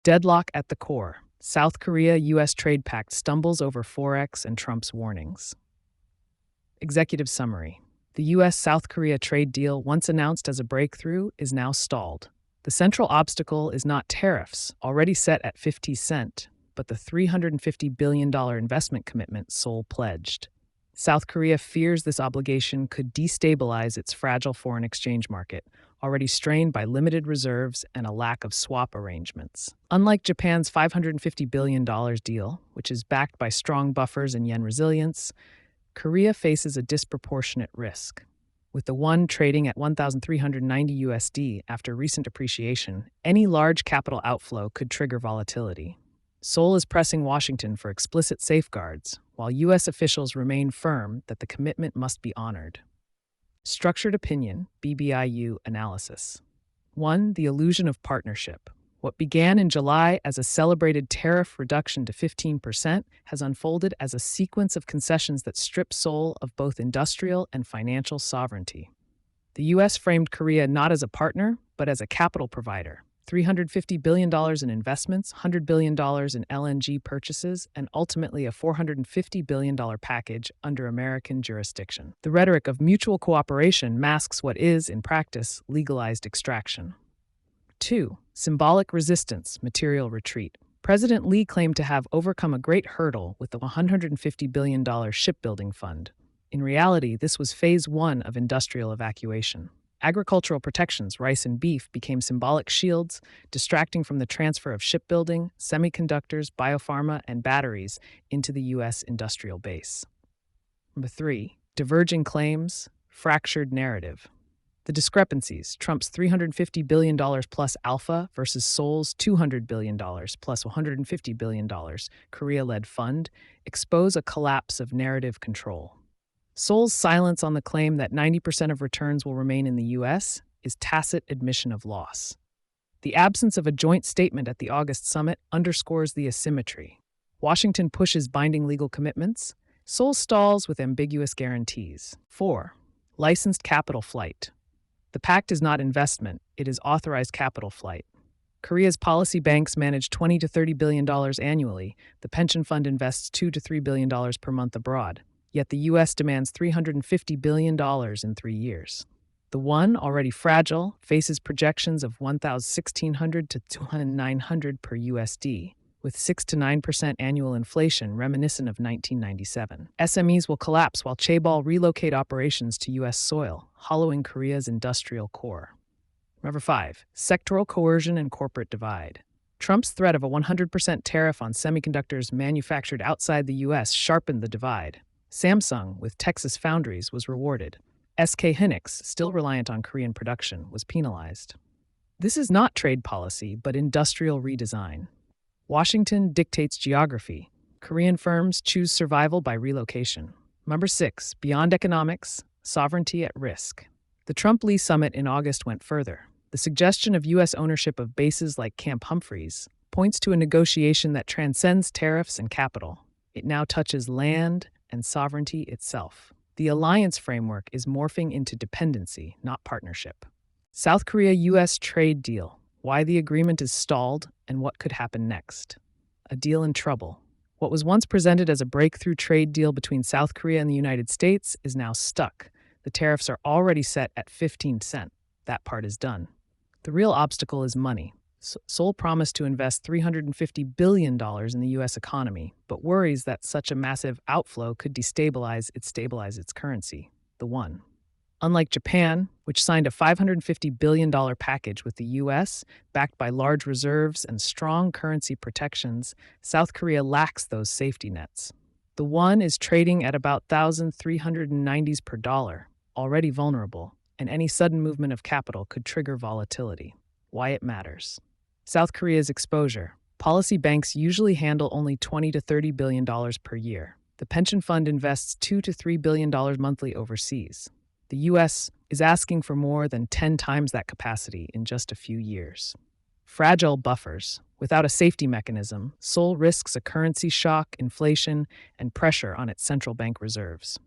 Deadlock at the core. South Korea-U.S. trade pact stumbles over Forex and Trump's warnings. Executive summary. The U.S.-South Korea trade deal, once announced as a breakthrough, is now stalled. The central obstacle is not tariffs, already set at 50 cents, but the $350 billion investment commitment Seoul pledged. South Korea fears this obligation could destabilize its fragile foreign exchange market, already strained by limited reserves and a lack of swap arrangements. Unlike Japan's $550 billion deal, which is backed by strong buffers and yen resilience, Korea faces a disproportionate risk. With the won trading at 1,390 USD after recent appreciation, any large capital outflow could trigger volatility. Seoul is pressing Washington for explicit safeguards, while U.S. officials remain firm that the commitment must be honored. Structured Opinion, BBIU Analysis. 1. The illusion of partnership. What began in July as a celebrated tariff reduction to 15% has unfolded as a sequence of concessions that strip Seoul of both industrial and financial sovereignty. The U.S. framed Korea not as a partner, but as a capital provider. $350 billion in investments, $100 billion in LNG purchases, and ultimately a $450 billion package under American jurisdiction. The rhetoric of mutual cooperation masks what is, in practice, legalized extraction. 2. Symbolic resistance, material retreat. President Lee claimed to have overcome a great hurdle with the $150 billion shipbuilding fund. In reality, this was phase 1 of industrial evacuation. Agricultural protections, rice and beef, became symbolic shields, distracting from the transfer of shipbuilding, semiconductors, biopharma, and batteries into the U.S. industrial base. 3. Diverging claims, fractured narrative. The discrepancies, Trump's $350 billion plus alpha versus Seoul's $200 billion plus $150 billion Korea-led fund, expose a collapse of narrative control. Seoul's silence on the claim that 90% of returns will remain in the U.S. is tacit admission of loss. The absence of a joint statement at the August summit underscores the asymmetry. Washington pushes binding legal commitments. Seoul stalls with ambiguous guarantees. 4. Licensed capital flight. The pact is not investment, it is authorized capital flight. Korea's policy banks manage $20 to $30 billion annually. The pension fund invests $2 to $3 billion per month abroad. Yet the U.S. demands $350 billion in 3 years. The won, already fragile, faces projections of 1,600 to 2,900 per USD, with 6 to 9% annual inflation reminiscent of 1997. SMEs will collapse while Chaebol relocate operations to U.S. soil, hollowing Korea's industrial core. 5. Sectoral coercion and corporate divide. Trump's threat of a 100% tariff on semiconductors manufactured outside the U.S. sharpened the divide. Samsung, with Texas foundries, was rewarded. SK Hynix, still reliant on Korean production, was penalized. This is not trade policy, but industrial redesign. Washington dictates geography. Korean firms choose survival by relocation. 6. Beyond economics, sovereignty at risk. The Trump-Lee summit in August went further. The suggestion of U.S. ownership of bases like Camp Humphreys points to a negotiation that transcends tariffs and capital. It now touches land and sovereignty itself. The alliance framework is morphing into dependency, not partnership. South Korea-U.S. trade deal. Why the agreement is stalled and what could happen next. A deal in trouble. What was once presented as a breakthrough trade deal between South Korea and the United States is now stuck. The tariffs are already set at 15 cents. That part is done. The real obstacle is money. Seoul promised to invest $350 billion in the U.S. economy, but worries that such a massive outflow could destabilize its currency, the won. Unlike Japan, which signed a $550 billion package with the U.S., backed by large reserves and strong currency protections, South Korea lacks those safety nets. The won is trading at about 1,390s per dollar, already vulnerable, and any sudden movement of capital could trigger volatility. Why it matters. South Korea's exposure. Policy banks usually handle only $20 to $30 billion per year. The pension fund invests $2 to $3 billion monthly overseas. The U.S. is asking for more than 10 times that capacity in just a few years. Fragile buffers. Without a safety mechanism, Seoul risks a currency shock, inflation, and pressure on its central bank reserves.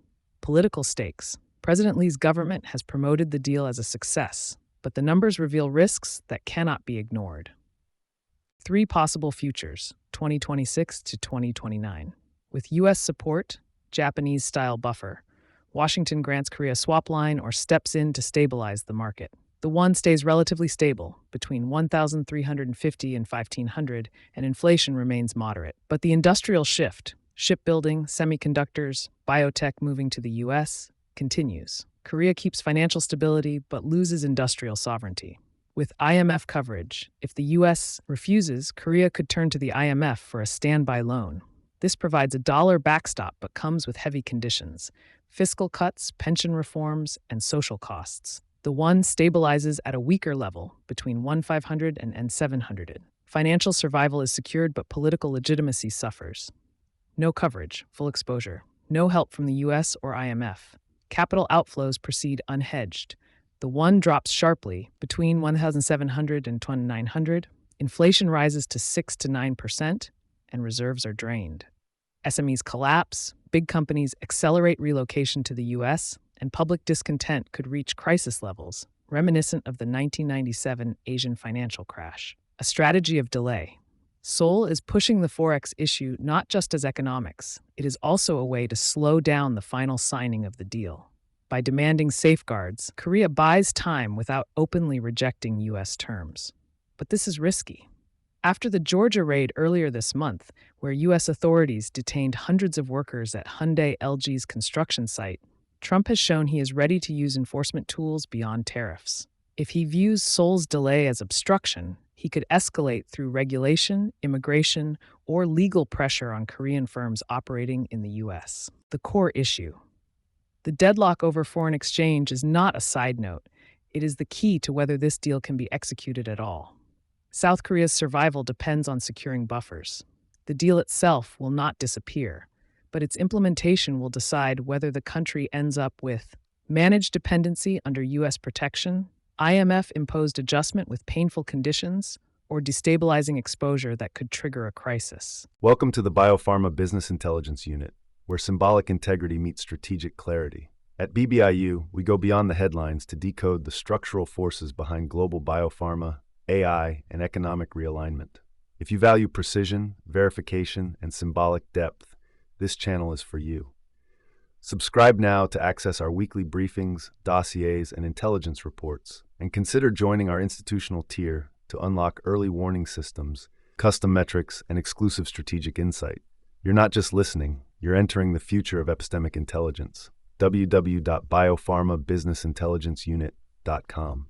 Political stakes. President Lee's government has promoted the deal as a success, but the numbers reveal risks that cannot be ignored. Three possible futures, 2026 to 2029. With U.S. support, Japanese-style buffer. Washington grants Korea swap line or steps in to stabilize the market. The won stays relatively stable, between 1,350 and 1,500, and inflation remains moderate. But the industrial shift, shipbuilding, semiconductors, biotech moving to the U.S., continues. Korea keeps financial stability but loses industrial sovereignty. With IMF coverage, if the U.S. refuses, Korea could turn to the IMF for a standby loan. This provides a dollar backstop but comes with heavy conditions: fiscal cuts, pension reforms, and social costs. The won stabilizes at a weaker level, between 1,500 and 700. Financial survival is secured but political legitimacy suffers. No coverage, full exposure. No help from the U.S. or IMF. Capital outflows proceed unhedged. The won drops sharply, between 1,700 and 2,900. Inflation rises to 6 to 9%, and reserves are drained. SMEs collapse, big companies accelerate relocation to the U.S., and public discontent could reach crisis levels, reminiscent of the 1997 Asian financial crash. A strategy of delay. Seoul is pushing the Forex issue not just as economics, it is also a way to slow down the final signing of the deal. By demanding safeguards, Korea buys time without openly rejecting U.S. terms. But this is risky. After the Georgia raid earlier this month, where U.S. authorities detained hundreds of workers at Hyundai LG's construction site, Trump has shown he is ready to use enforcement tools beyond tariffs. If he views Seoul's delay as obstruction, he could escalate through regulation, immigration, or legal pressure on Korean firms operating in the U.S. The core issue. The deadlock over foreign exchange is not a side note. It is the key to whether this deal can be executed at all. South Korea's survival depends on securing buffers. The deal itself will not disappear, but its implementation will decide whether the country ends up with managed dependency under U.S. protection, IMF-imposed adjustment with painful conditions, or destabilizing exposure that could trigger a crisis. Welcome to the BioPharma Business Intelligence Unit, where symbolic integrity meets strategic clarity. At BBIU, we go beyond the headlines to decode the structural forces behind global biopharma, AI, and economic realignment. If you value precision, verification, and symbolic depth, this channel is for you. Subscribe now to access our weekly briefings, dossiers, and intelligence reports, and consider joining our institutional tier to unlock early warning systems, custom metrics, and exclusive strategic insight. You're not just listening, you're entering the future of epistemic intelligence. www.biopharmabusinessintelligenceunit.com